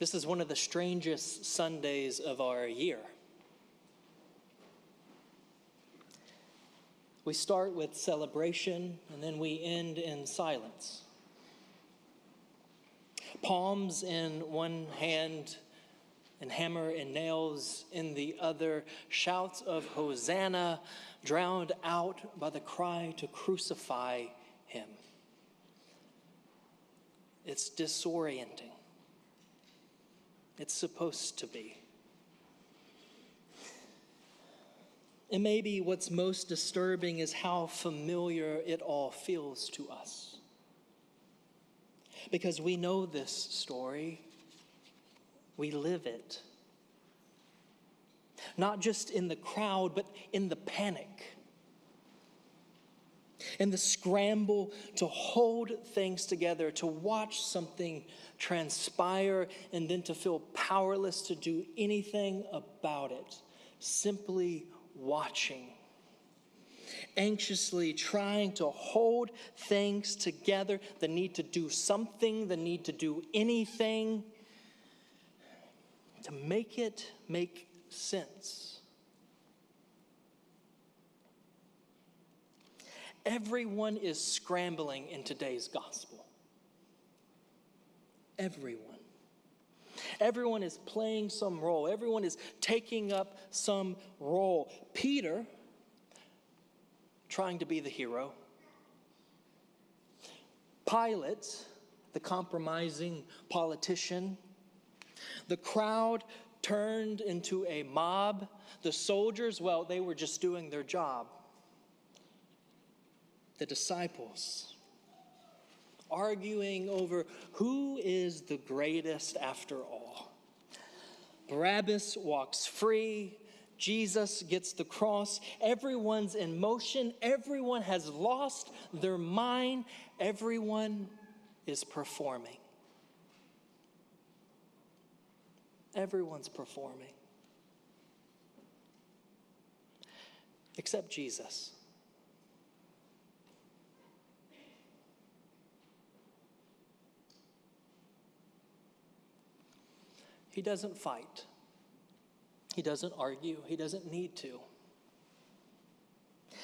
This is one of the strangest Sundays of our year. We start with celebration, and then we end in silence. Palms in one hand and hammer and nails in the other, shouts of Hosanna drowned out by the cry to crucify him. It's disorienting. It's supposed to be. And maybe what's most disturbing is how familiar it all feels to us. Because we know this story. We live it. Not just in the crowd, but in the panic. In the scramble to hold things together, to watch something transpire, and then to feel powerless to do anything about it. Simply watching. Anxiously trying to hold things together. The need to do something, the need to do anything to make it make sense. Everyone is scrambling in today's gospel. Everyone. Everyone is playing some role. Everyone is taking up some role. Peter, trying to be the hero. Pilate, the compromising politician. The crowd turned into a mob. The soldiers, well, they were just doing their job. The disciples, arguing over who is the greatest after all. Barabbas walks free. Jesus gets the cross. Everyone's in motion. Everyone has lost their mind. Everyone is performing. Everyone's performing. Except Jesus. He doesn't fight. He doesn't argue. He doesn't need to.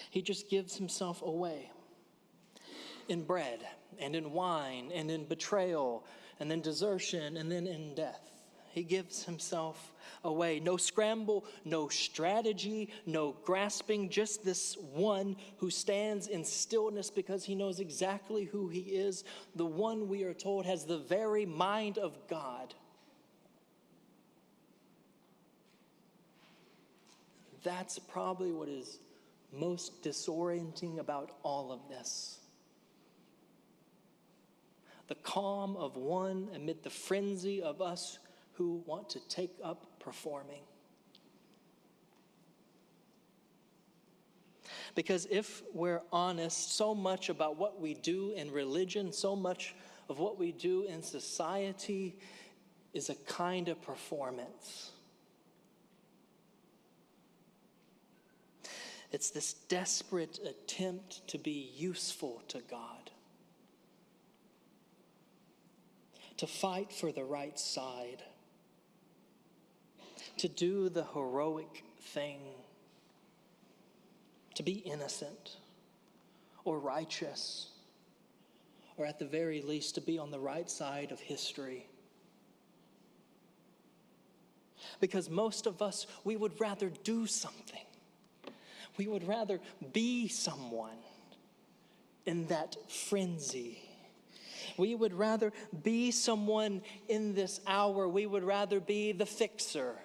He just gives himself away in bread and in wine and in betrayal and then desertion and then in death. He gives himself away. No scramble, no strategy, no grasping, just this one who stands in stillness because he knows exactly who he is. The one, we are told, has the very mind of God. That's probably what is most disorienting about all of this. The calm of one amid the frenzy of us who want to take up performing. Because if we're honest, so much about what we do in religion, so much of what we do in society is a kind of performance. It's this desperate attempt to be useful to God. To fight for the right side. To do the heroic thing. To be innocent or righteous. Or at the very least to be on the right side of history. Because most of us, we would rather do something. We would rather be someone in that frenzy. We would rather be someone in this hour. We would rather be the fixer.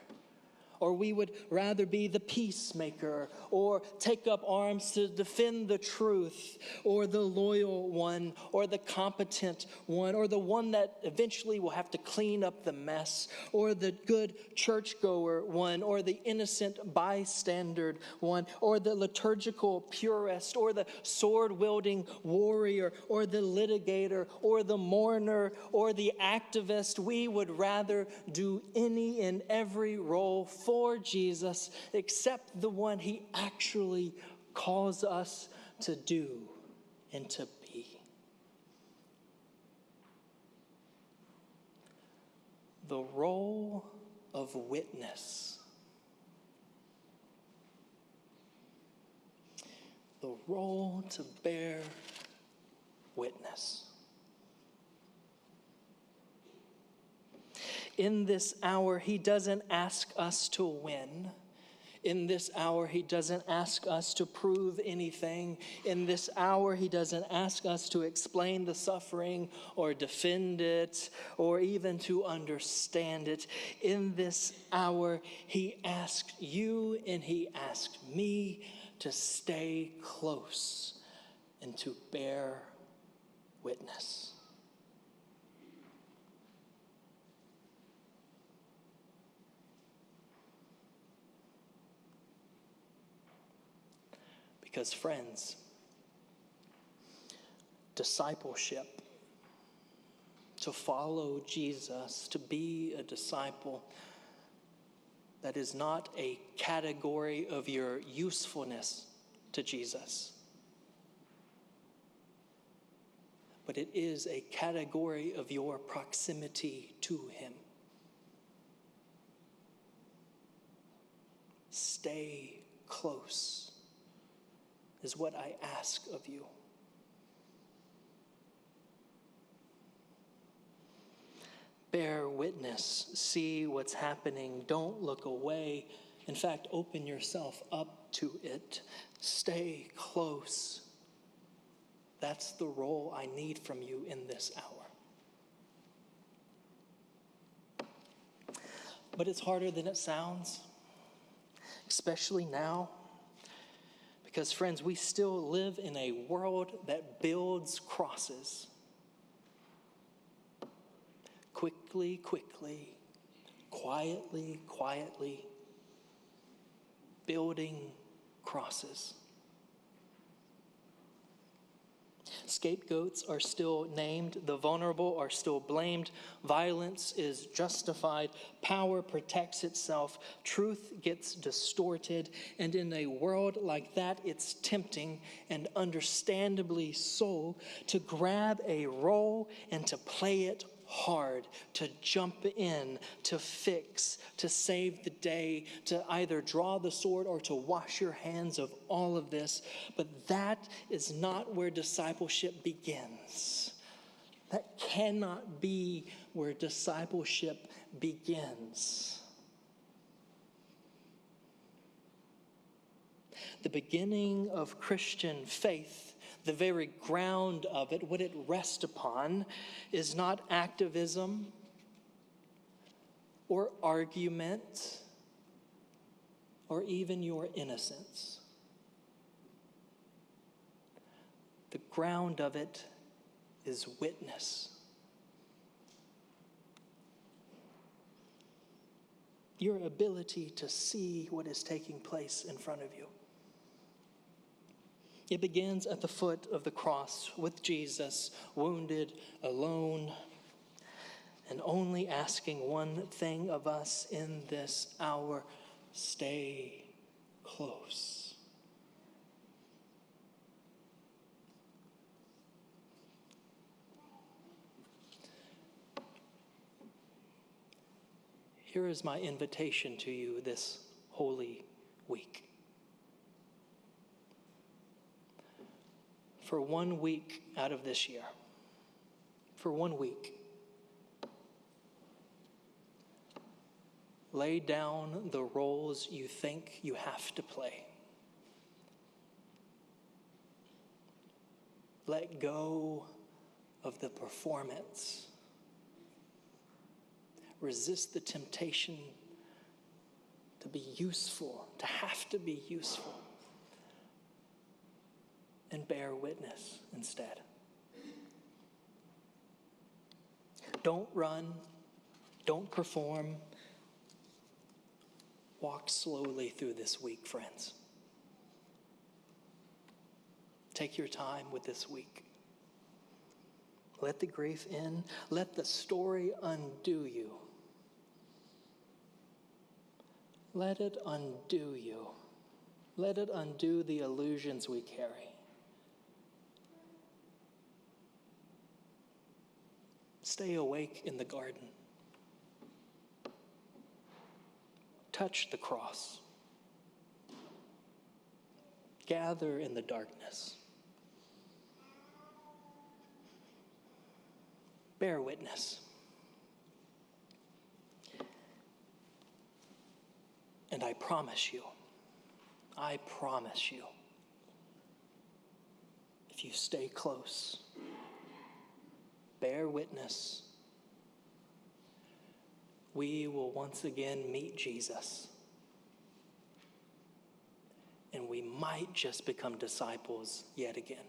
Or we would rather be the peacemaker, or take up arms to defend the truth, or the loyal one, or the competent one, or the one that eventually will have to clean up the mess, or the good churchgoer one, or the innocent bystander one, or the liturgical purist, or the sword-wielding warrior, or the litigator, or the mourner, or the activist. We would rather do any and every role for Jesus, except the one he actually calls us to do and to be. the role of witness. The role to bear witness. In this hour, he doesn't ask us to win. In this hour, he doesn't ask us to prove anything. In this hour, he doesn't ask us to explain the suffering or defend it or even to understand it. In this hour, he asks you and he asks me to stay close and to bear witness. Because, friends, discipleship, to follow Jesus, to be a disciple, that is not a category of your usefulness to Jesus, but it is a category of your proximity to him. Stay close is what I ask of you. Bear witness. See what's happening. Don't look away. In fact, open yourself up to it. Stay close. That's the role I need from you in this hour. But it's harder than it sounds, especially now. Because, friends, we still live in a world that builds crosses. Quickly, quietly, building crosses. Scapegoats are still named. The vulnerable are still blamed. Violence is justified. Power protects itself. Truth gets distorted. And in a world like that, it's tempting, and understandably so, to grab a role and to play it hard, to jump in, to fix, to save the day, to either draw the sword or to wash your hands of all of this. But that is not where discipleship begins. That cannot be where discipleship begins. The beginning of Christian faith, the very ground of it, what it rests upon, is not activism or argument or even your innocence. The ground of it is witness. Your ability to see what is taking place in front of you. It begins at the foot of the cross with Jesus, wounded, alone, and only asking one thing of us in this hour: stay close. Here is my invitation to you this Holy Week. For 1 week out of this year, for 1 week, lay down the roles you think you have to play. Let go of the performance. Resist the temptation to be useful, to have to be useful. And bear witness instead. Don't run. Don't perform. Walk slowly through this week, friends. Take your time with this week. Let the grief in. Let the story undo you. Let it undo you. Let it undo the illusions we carry. Stay awake in the garden. touch the cross. Gather in the darkness. Bear witness. And I promise you, if you stay close, bear witness, we will once again meet Jesus. And we might just become disciples yet again.